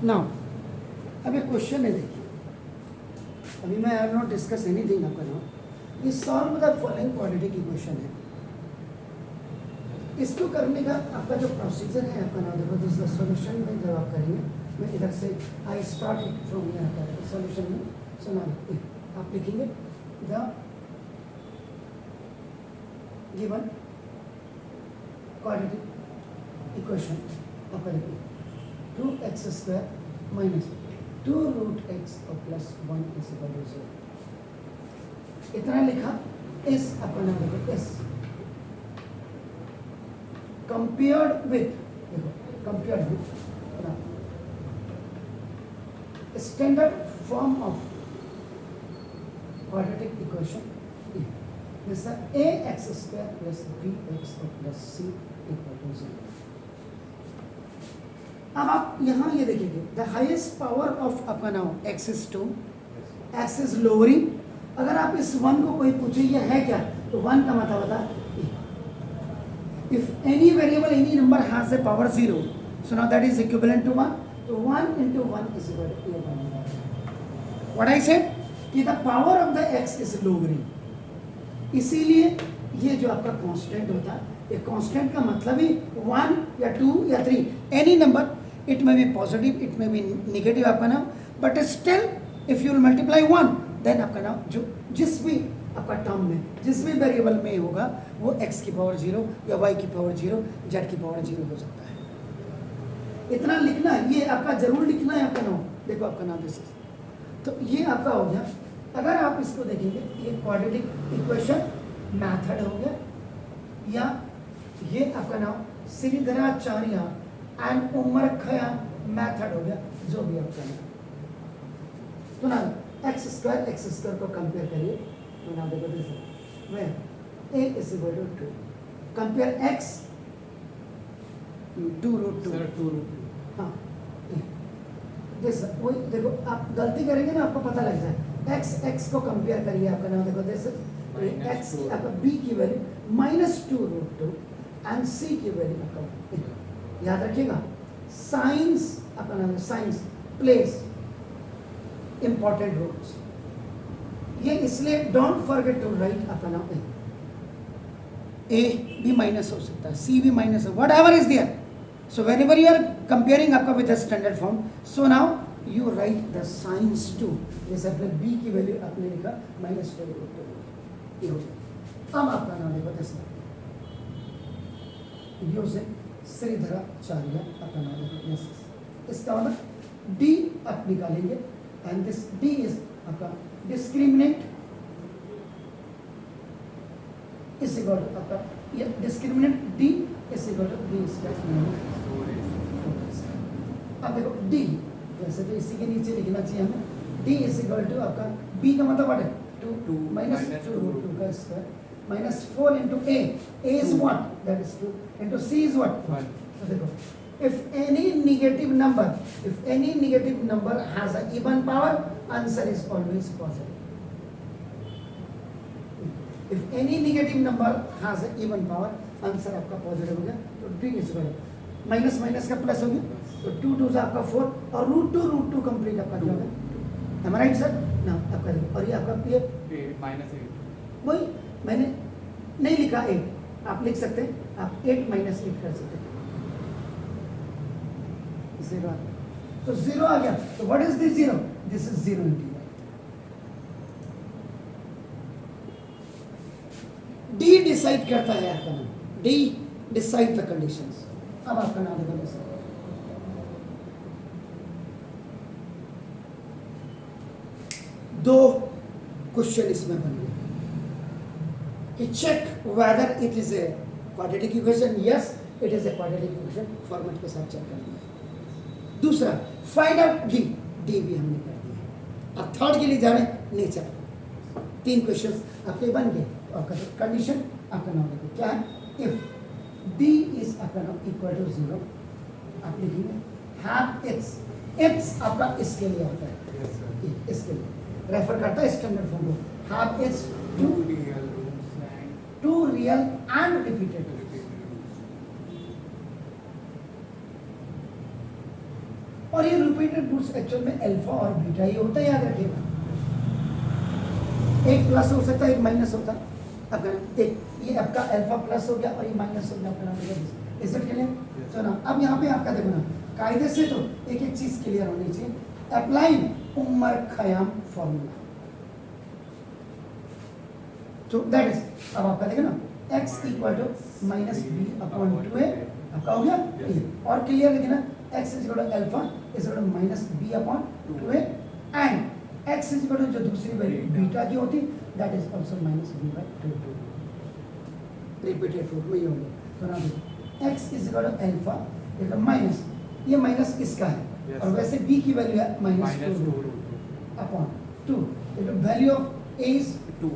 Now अब एक question है, देखिए अभी मैं आई नॉट डिस्कस एनीथिंग आपका नाउ, ये solve the following quadratic equation है। इसको करने का आपका जो प्रोसीजर है आपका नाउ देखो, दिस द सॉल्यूशन में जब आप करेंगे, मैं इधर से I start it from here करेंगे सॉल्यूशन में। सुना आप लिखेंगे द गिवन क्वाड्रेटिक इक्वेशन आपका देखिए 2x² माइनस 2√x और प्लस 1 इज इक्वल टू 0। इतना लिखा। इस आपका नाम देखो इस कंपेयर्ड विथ, देखो compared with standard form of quadratic equation जैसा ax² प्लस bx और प्लस c इक्वल टू 0। अब आप यहाँ ये देखिए द हाईएस्ट पावर ऑफ आपका now x is 2, x is lowering. अगर आप इस 1 को कोई पूछे ये है क्या, तो 1 का मतलब होता है if any variable any number has a power 0, so now that is equivalent to 1, तो 1 into 1 is equal to 1। What I said कि the power of the x is lowering, इसीलिए ये जो आपका कांस्टेंट होता है, ये कांस्टेंट का मतलब ही 1 या 2 या 3 any number, it may be positive it may be negative आपका नाम, but still if you will multiply 1 then आपका नाम जो जिस भी आपका टर्म में जिस भी वेरिएबल में होगा वो x की पावर 0 या y की पावर 0 z की पावर 0 हो सकता है। इतना लिखना है, ये आपका जरूर लिखना है आपका नाम। देखो आपका नाम दिस, तो ये आपका हो गया। अगर आप इसको देखेंगे ये क्वाड्रेटिक इक्वेशन मेथड हो गया, या ये आपका नाम श्रीधराचार्य एंड उमर खया मेथड हो गया, जो भी आपका नाम। तो ना x² को कंपेयर करिए, तो ना देखो this way a is equal to 2 compare x 2√2। हाँ दिस वही देखो, आप गलती करेंगे ना आपको पता लग जाए। x को कंपेयर करिए आपका नाम देखो दिस x आपका b की वैल्यू -2√2 एंड c की वैल्यू आपका, याद रखिएगा साइंस आपका नाम साइंस प्लेस इंपॉर्टेंट रोल्स। ये इसलिए डोंट फॉरगेट टू राइट आपका नाम a भी माइनस हो सकता है, c भी माइनस हो, whatever is there. So whenever you are comparing आपका with the standard form, so now you write the signs too. जैसे अपने b की वैल्यू आपने लिखा -2√2, ये हो गया। अब आपका नाम देखो दस यूजिंग श्रीधराचार्य आपका नाम देखो, इसका मतलब d आप निकालेंगे एंड दिस d इज आपका डिस्क्रिमिनेंट इज इक्वल टू आपका ये discriminant d is equal to d square. अब देखो d वैसे तो इसी के नीचे लिखना चाहिए हमें, d इज इक्वल टू आपका b का मतलब व्हाट है 2 माइनस 2√2 का square minus 4 into a is what, that is 2 into c is what 1। तो देखो if any negative number has a even power, answer is always positive। if any negative number has a even power, answer आपका positive हो गया। तो d is equal minus minus का plus हो गया, तो 2 2 आपका 4 और √2 कंप्लीट आपका क्या होगा, am I right सर ना आपका देखो। और ये आपका ये -8 वही मैंने नहीं लिखा 8, आप लिख सकते हैं, आप 8 - 8 कर सकते हैं, 0 आ गया। तो 0 आ गया, तो what is this 0, this is 0 integral. D decide करता है आपका नाम, डी डिसाइड द कंडीशंस। अब आपका नाम देखो सर, दो क्वेश्चन इसमें बन गए कि check whether it is a quadratic equation, yes it is a quadratic equation, format के साथ चेक कर दिया। दूसरा फाइंड आउट डी, डी भी हमने कर दिया। अब थर्ड के लिए जा रहे हैं नेचर। 3 क्वेश्चंस आपके बन गए। आपका कंडीशन आपका नाम देखो क्या है, इफ डी इज आपका नाम इक्वल टू 0, आप लिखेंगे हैव इट्स आपका इसके लिए होता है, इसके लिए रेफर करता है स्टैंडर्ड फॉर्म को, have its two real and repeated. और और ये रिपीटेड रूट्स एक्चुअल में अल्फा और बीटा ही होता है, याद रखिएगा। एक प्लस हो सकता है, एक माइनस होता है। अब एक ये आपका अल्फा प्लस हो गया और ये माइनस हो गया आपका नाम इज इट क्लियर? तो ना अब यहाँ पे आपका देखो ना, कायदे से तो एक एक चीज क्लियर होनी चाहिए। अप्लाइंग उमर खयाम फॉर्मूला, तो दैट इज, अब आपका देखो ना x equal to minus b upon 2a आपका हो गया और क्लियर लिखना x is equal to alpha is equal to minus b upon 2a and x is equal to जो दूसरी वैल्यू बीटा की होती that is also minus b by 2 repeated root में ये होगा। तो ना x is equal to alpha is minus, ये माइनस किसका है yes, और वैसे b की वैल्यू है minus 2 upon 2, value of a is 2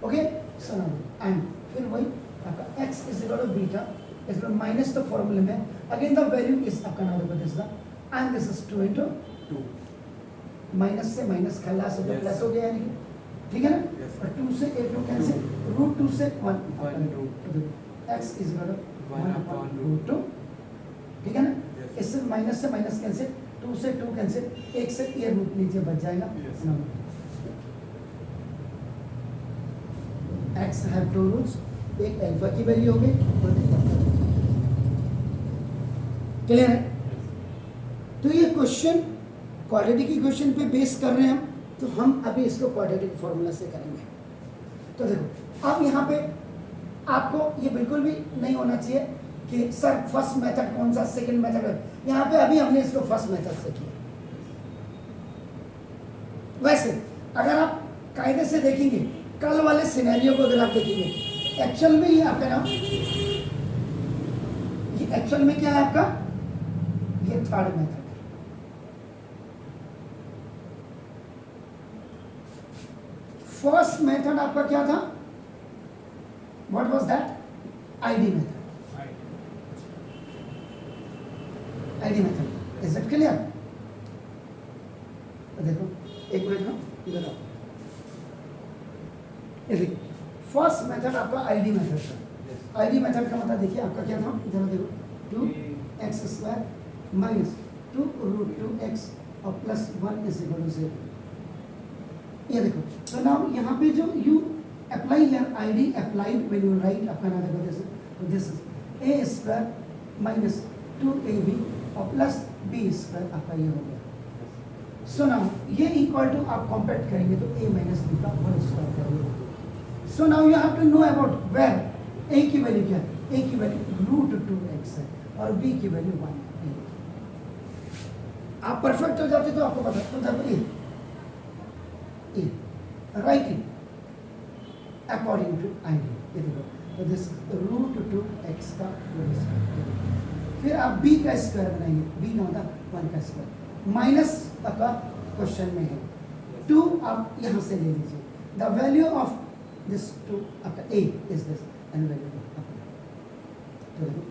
okay. So now and फिर वही आपका x is equal to beta is equal minus the फॉर्मूले में अगेन द वैल्यू इज आपका नाउ देखो this the and this is 2 into 2, minus से minus खलास हो गया Yes. प्लस हो गया यानी ठीक है ना। Yes. और 2 से 8 लो कैंसिल, रूट 2 से 1 1 x is equal to 1 upon root 2 ठीक है ना। Yes. इससे माइनस कैंसिल, 2 से 2 कैंसिल, 1 से ये रूट नीचे बच जाएगा। Yes. x have two roots, एक अल्फा की वैल्यू हो गई और एक बीटा। क्लियर है? तो ये क्वेश्चन क्वाड्रेटिक इक्वेशन पे बेस कर रहे हैं हम, तो हम अभी इसको क्वाड्रेटिक फॉर्मूला से करेंगे। तो देखो अब यहाँ पे आपको ये बिल्कुल भी नहीं होना चाहिए कि सर फर्स्ट मेथड कौन सा, सेकंड मेथड, यहाँ पे अभी हमने इसको फर्स्ट मेथड से किया। वैसे अगर आप कायदे से देखेंगे कल वाले सिनेरियो को, अगर आप देखेंगे एक्चुअल में ये आपका नाम, ये एक्चुअल में क्या है आपका, ये थर्ड मेथड है। फर्स्ट मेथड आपका क्या था, what was that, ID method, ID method. Is it clear? देखो एक मिनट ना, इधर आओ, ये देखिए फर्स्ट मेथड आपका आईडी मेथड था। आईडी मेथड का मतलब देखिए आपका क्या था, इधर देखो 2x square minus 2 root 2x और प्लस 1 इज इक्वल टू 0। ये देखो तो नाउ यहाँ पे जो you apply your ID applied when you write आपका नाम देखो this is a square minus 2ab और प्लस b स्क्वायर आपका ये हो गया। सो नाउ ये इक्वल टू आप कॉम्पैक्ट करेंगे तो a माइनस b का होल स्क्वायर करेंगे। So now you have to know about where a की वैल्यू क्या है, a की वैल्यू रूट 2x है और b की वैल्यू 1 है। आप परफेक्ट हो जाते तो आपको पता, तो जब a write it according to ID, ये देखो तो दिस रूट 2x का होल स्क्वायर, फिर आप b का स्क्वायर बनाएंगे, b का मतलब 1 का स्क्वायर माइनस आपका क्वेश्चन में है 2, आप यहाँ से ले लीजिए द वैल्यू ऑफ दिस 2 आपका a is this and value तो देखो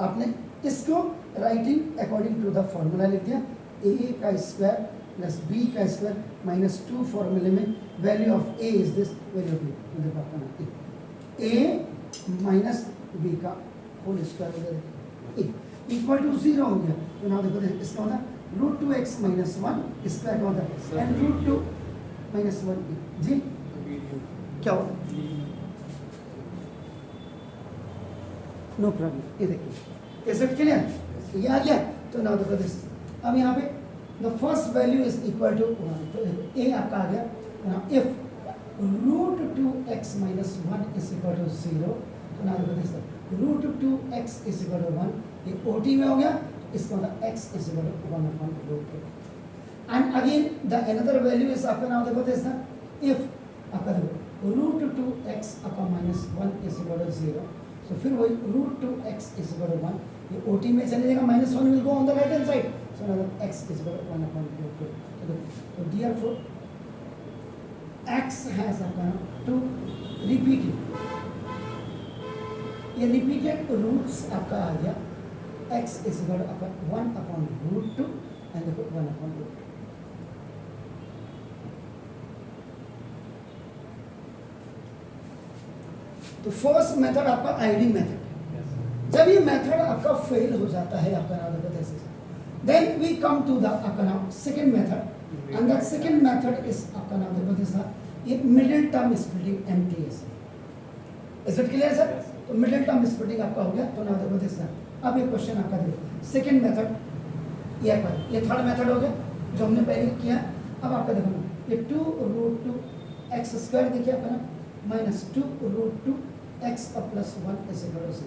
आपने इसको writing according to the formula लिख दिया, a का स्क्वायर प्लस b का स्क्वायर माइनस 2 फॉर्मूले में value of a is this value of b, देखो आपका a माइनस b का होल स्क्वायर हो गया इक्वल टू 0 हो गया। तो ना देखो इसका होता रूट 2x माइनस 1 स्क्वायर का होता है एंड रूट 2 माइनस 1 जी क्या होगा, नो प्रॉब्लम। ये देखिए इज इट क्लियर, ये आ गया। तो ना देखो दिस, अब यहाँ पे the first value is equal to 1, तो a आपका आ गया। Now if root 2x minus 1 is equal to 0, तो ना देखो this root 2x is equal to 1, ये OT में हो गया, इसका मतलब x is equal to 1 upon root 2 and again the another value is आपका नाउ देखो दिस ना, इफ आपका देखो root 2x upon minus 1 is equal to 0, सो फिर वही root 2x is equal to 1, ये OT में चले जाएगा, minus 1 will go on the right hand side, so now x is equal to 1 upon root 2। तो देयरफॉर x हैज आपका 2 repeated, ये repeated roots आपका आ गया, x is equal to 1 upon root 2 and देखो 1 अपॉन रूट 2। तो first method आपका ID method है। जब ये मेथड आपका फेल हो जाता है आपका नाम देखो ऐसे, Then we come to the आपका नाम second method, and that second method is आपका नाम देखो दिस ये middle term splitting MTS. Is it clear sir? Yes. तो middle term splitting आपका हो गया. तो ना देखो दिस अब ये क्वेश्चन आपका देखो second method ये पर ये थर्ड मेथड हो गया जो हमने पहले किया. अब आपका देखो ना ये 2√2 x स्क्वायर देखिए आपका ना minus 2√2 x plus 1 is equal to 0.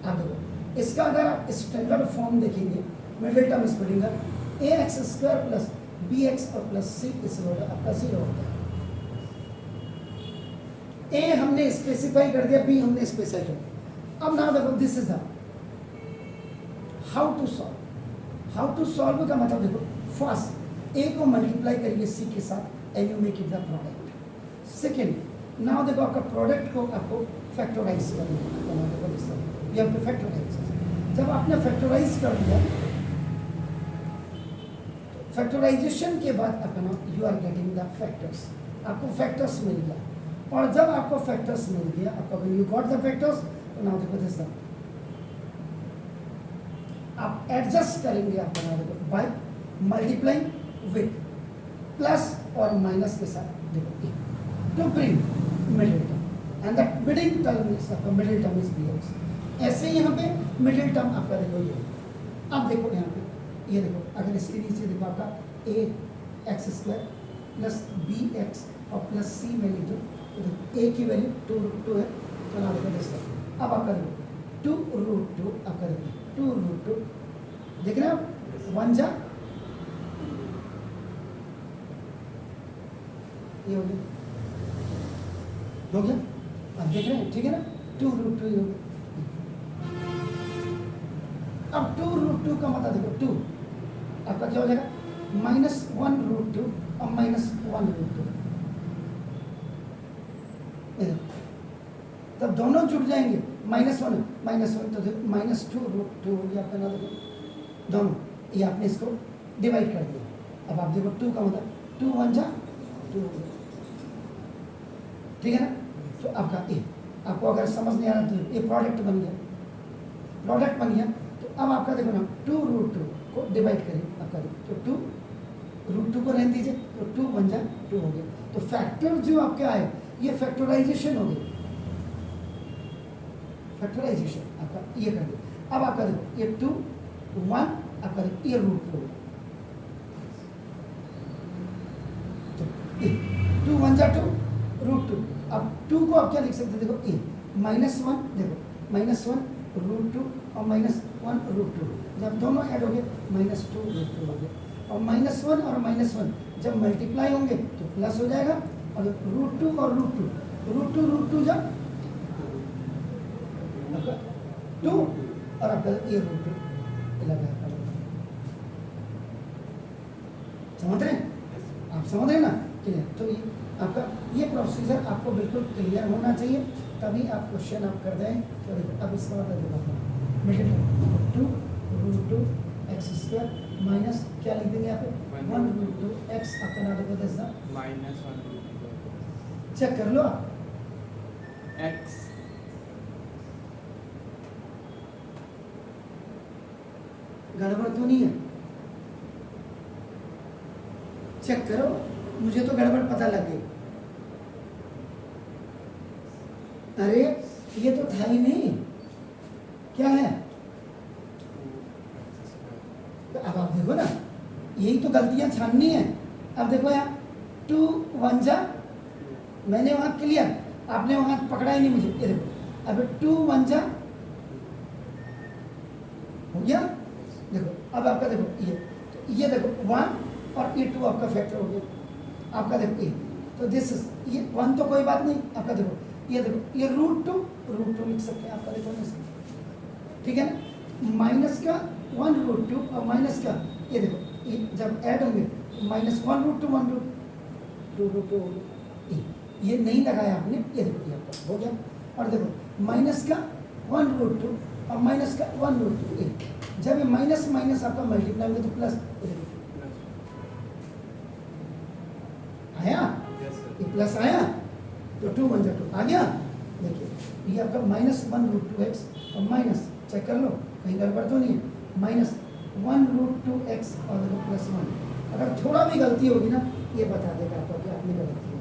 आप देखो इसका अगर आप स्टैंडर्ड फॉर्म देखेंगे मिडिल टर्म स्प्लिटिंग का ax स्क्वायर प्लस bx और plus c is equal to आपका 0 हो गया. a हमने स्पेसिफाई कर दिया, b हमने स्पेसिफाई कर दिया. अब ना देखो this is the how to solve. How to solve का मतलब देखो फर्स्ट a को मल्टीप्लाई करिए c के साथ and you make it the product. Second now देखो आपका प्रोडक्ट को आपको फैक्टराइज करना है. देखो this you have to factorize. जब आपने फैक्टराइज कर दिया फैक्टराइजेशन के बाद अपना you are getting the factors. आपको फैक्टर्स मिल गया और जब आपको फैक्टर्स मिल गया आपका यू गॉट द फैक्टर्स तो नाउ देखो दिस आप एडजस्ट करेंगे अपना देखो बाय मल्टीप्लाइंग विथ प्लस और माइनस के साथ देखो to bring middle term and the middle term is आपका मिडिल टर्म इज bx. ऐसे यहाँ पे मिडिल टर्म आपका देखो ये. अब देखो यहाँ पे ये देखो अगर इसके नीचे देखो आपका a x square plus b x और प्लस c में लिख दो तो a की वैल्यू 2√2 है. तो ना देखो दिस अब आपका देखो 2√2 आपका देखो 2√2 देख रहे हो 1 जा ये हो गया अब देख रहे हैं ठीक है ना 2√2 ये. अब 2√2 का मतलब देखो 2 आपका क्या हो जाएगा -1√2 और -1√2. तब दोनों जुड़ जाएंगे -1 तो देखो -2√2 हो गया आपका ना देखो दोनों ये आपने इसको डिवाइड कर दिया. अब आप देखो 2 का मतलब 2 1 जा 2 ठीक है ना. तो आपका ए आपको अगर समझ नहीं आ रहा तो ये प्रोडक्ट बन गया तो अब आपका देखो ना 2√2 को डिवाइड करें आपका देखो तो 2√2 को रहने दीजिए तो 2 1 जा 2 हो गया. तो फैक्टर जो आपके आए ये फैक्टराइजेशन हो गई. फैक्टराइजेशन आपका ये कर दिया. अब आपका देखो ये 2 1 आपका ये √2 तो 2 1 जा 2 √2. अब 2 को आप क्या लिख सकते देखो a -1 देखो -1 √2 और -1 √2 जब दोनों ऐड हो गए -2 √2 हो गए. और -1 और -1 जब मल्टीप्लाई होंगे तो प्लस हो जाएगा और √2 और √2 जब 2 और आपका ये √2 लगा. समझ रहे हैं आप समझ रहे हैं ना क्लियर. तो ये आपका ये प्रोसीजर आपको बिल्कुल क्लियर होना चाहिए तभी आप क्वेश्चन आप कर दें. तो अब इसका मतलब देखो मिडिल 2√2 x स्क्वायर माइनस क्या लिख देंगे यहाँ पे 1√2 x आपका ना देखो दस -1√2 चेक कर लो आप x गड़बड़ तो नहीं है. चेक करो मुझे तो गड़बड़ पता लग गई. अरे ये तो था ही नहीं क्या है. तो अब आप देखो ना यही तो गलतियां छाननी है. अब देखो यहाँ 2 1 जा मैंने वहां क्लियर आपने वहां पकड़ा ही नहीं मुझे. ये देखो अब 2 1 जा हो गया. देखो अब आपका देखो ये देखो 1 और ये 2 आपका फैक्टर हो गया. आपका देखो ये तो दिस ये 1 तो कोई बात नहीं. आपका देखो ये √2 लिख सकते हैं आपका देखो ठीक है ना. माइनस का 1√2 और माइनस का ये देखो ये जब ऐड होंगे -1√2 1√2 हो गया. ये नहीं लगाया आपने ये देखो ये आपका हो गया. और देखो माइनस का 1√2 और माइनस का 1√2 जब ये माइनस आपका मल्टीप्लाई होंगे तो प्लस आया. ये प्लस आया तो 2 1 2 आ गया. देखिए ये आपका -1√2x और माइनस चेक कर लो कहीं गड़बड़ तो नहीं है 1√2x और देखो +1। अगर थोड़ा भी गलती होगी ना ये बता देगा आपको कि आपने गलत किया।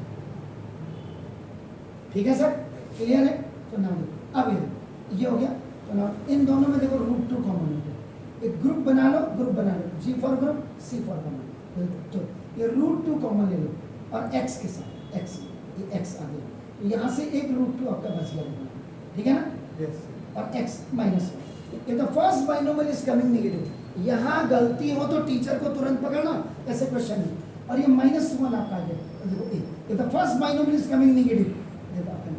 ठीक है सर, क्लियर है? तो नाम देखो, अब ये देखो ये हो गया। तो ना इन दोनों में देखो √2 कॉमन हो गया। एक ग्रुप बना लो, G for group, C for common. तो ये √2 कॉमन ले लो और x के साथ x, ये x आ गया। तो यहाँ से एक √2 आपका बच गया, ठीक है ना? Yes. और x -1। ये the first binomial is coming negative. यहाँ गलती हो तो टीचर को तुरंत पकड़ना, ऐसे क्वेश्चन नहीं। और ये -1 आपका आ गया। तो देखो ये the first binomial is coming negative, देखो आपका,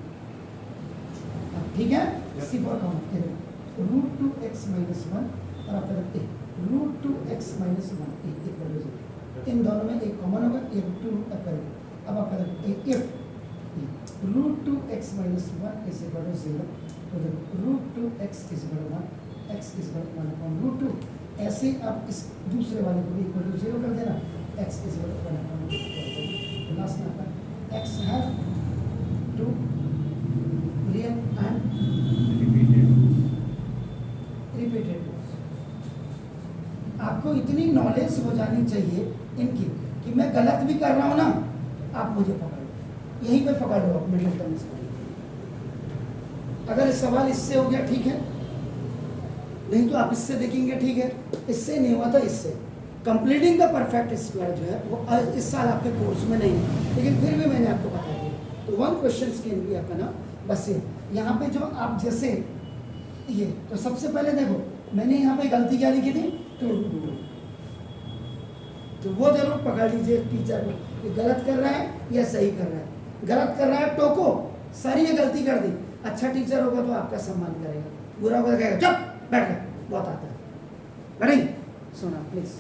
ठीक है? Yes. C फॉर कॉमन, ये देखो √2x -1 और आपका देखो √2x -1 इक्वल टू 0। इन दोनों में एक कॉमन होगा, एक 2 करेगा। अब आपका देखो if √2x -1 is equal to 0, तो देखो √2x is equal to 1, x is equal to 1/√2। ऐसे आप इस दूसरे वाले को भी इक्वल टू 0 कर देना, x इज इक्वल टू 1/√2। तो लास्ट में आपका x है 2 रियल एंड रिपीटेड। आपको इतनी नॉलेज हो जानी चाहिए इनकी कि मैं गलत भी कर रहा हूँ ना, आप मुझे पकड़ लो, यहीं पे पकड़ लो आप मिडिल टर्म से। अगर इस सवाल इससे हो गया ठीक है, नहीं तो आप इससे देखेंगे, ठीक है? इससे नहीं हुआ तो इससे। कंप्लीटिंग द परफेक्ट स्क्वायर जो है वो इस साल आपके कोर्स में नहीं है, लेकिन फिर भी मैंने आपको बता दिया। तो 1 क्वेश्चन कैन बी आपका ना बस ये यहाँ पे जो आप जैसे ये, तो सबसे पहले देखो मैंने यहाँ पे गलती क्या लिखी थी, 2√2। तो वो जरूर पकड़ लीजिए टीचर को कि गलत कर रहा है या सही कर रहा है। गलत कर रहा है टोको, सर ये गलती कर दी। अच्छा टीचर होगा तो आपका सम्मान करेगा, बुरा होगा तो कहेगा चुप बैठ गया, बहुत आता है। बैठेंगे, सुना प्लीज।